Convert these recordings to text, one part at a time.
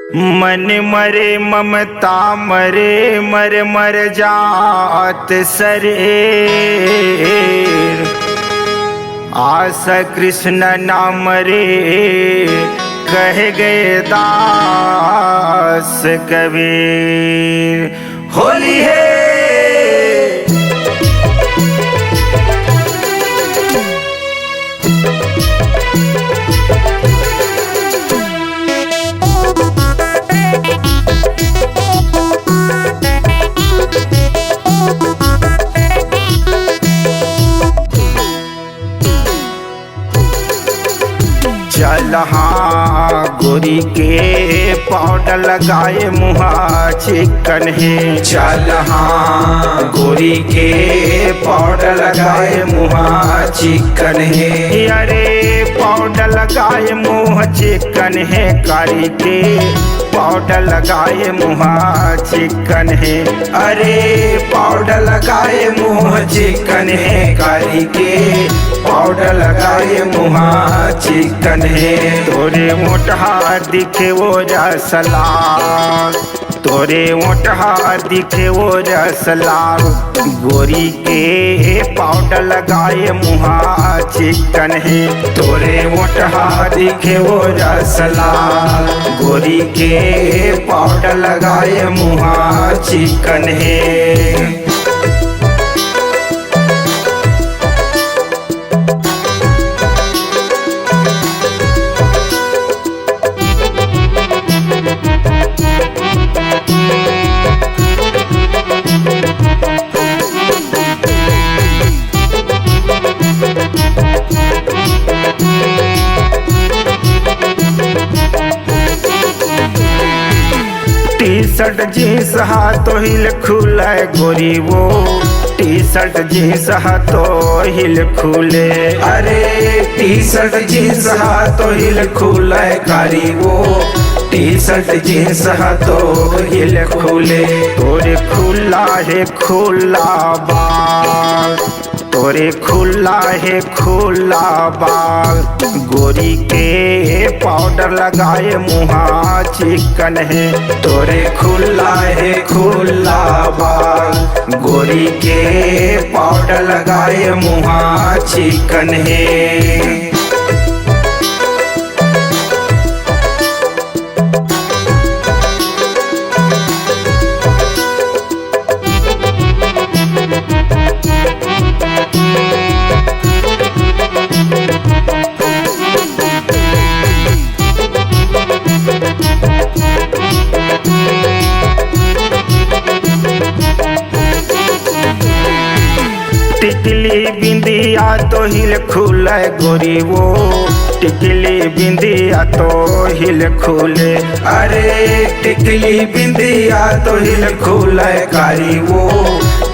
मन मरे ममता मरे मर मर जात शरीर। आशा कृष्ण ना मरे कह गए दास कबीर। होली है चल हाँ गोरी के पाउडर लगाए मुहा चिकन है। चल हाँ गोरी के पाउडर लगाए मुहा चिकन है। अरे पाउडर लगाए मुँह चिकन है कारी के पाउडर लगाए मुहा चिकन है। अरे पाउडर लगाए मुँह चिकन है कारी के पाउडर लगाए मुहा चिकन है। तोरे मोटहा दिखे वो रसला तोरे मोटहा दिखे वो रसला गोरी के पाउडर लगाए मुहा चिकन है। तोरे मोटहा दिखे वो रसला गोरी के पाउडर लगाए मुहा चिकन है। टी शर्ट जींस हाथों हिल खुला गोरी वो टी शर्ट जींस हाथों हिल खुले। अरे टी शर्ट जींस हाथों हिल खुला कारी वो टी शर्ट जींस हाथों हिल खुले। तोरे खुला है खुला बाल तोरे खुला है खुला बाल गोरी के पाउडर लगाए मुहा चिकन है। तोरे खुला है खुला बाल गोरी के पाउडर लगाए मुहा चिकन है। टिकली बिंदिया तो हिल खुला गोरी वो टिकली बिंदिया तो हिल खुले। अरे टिकली बिंदिया तो हिल खुला कारी वो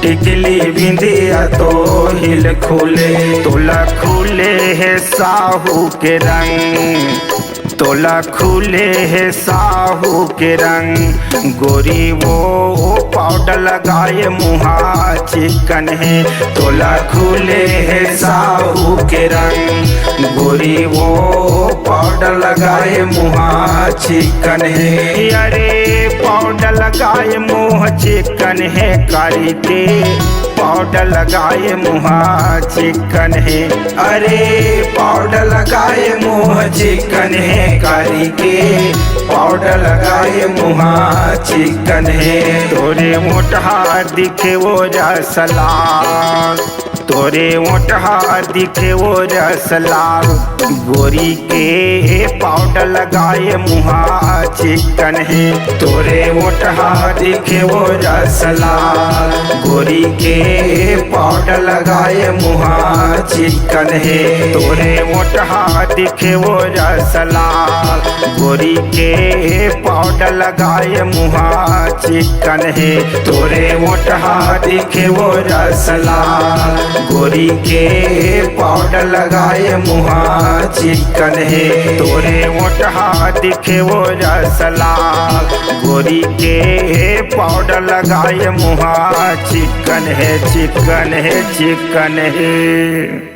टिकली बिंदिया तो हिल खुले। तोला खुले है साहू के रंग तोला खुले है साहू के रंग गोरी वो पाउडर लगाए मुहा चिकन है। तोला खुले है साहू के रंग गोरी वो पाउडर लगाए मुहा चिकन है। अरे पाउडर लगाए मुँह चिकन है कारी के पाउडर लगाए मुहा चिकन है। अरे पाउडर लगाए मुँह चिकन है कारी के पाउडर लगाए मुहा चिकन है। तोरे मोटहा दिखे वो रसला तोरे मोटहा दिखे वो रसला गोरी के पाउडर लगाए मुहा चिकन है। तोरे मोटहा दिखे वो रसला गोरी के पाउडर लगाए मुहा चिकन है। तोरे मोटहा दिखे वो रसला गोरी के पाउडर लगाए मुहा चिकन है। तोरे मोटहा दिखे वो रसला गोरी के पाउडर लगाए मुहा चिकन है। तोरे मोटहा दिखे वो रसला गोरी के पाउडर लगाए मुहा चिकन है चिकन है चिकन है।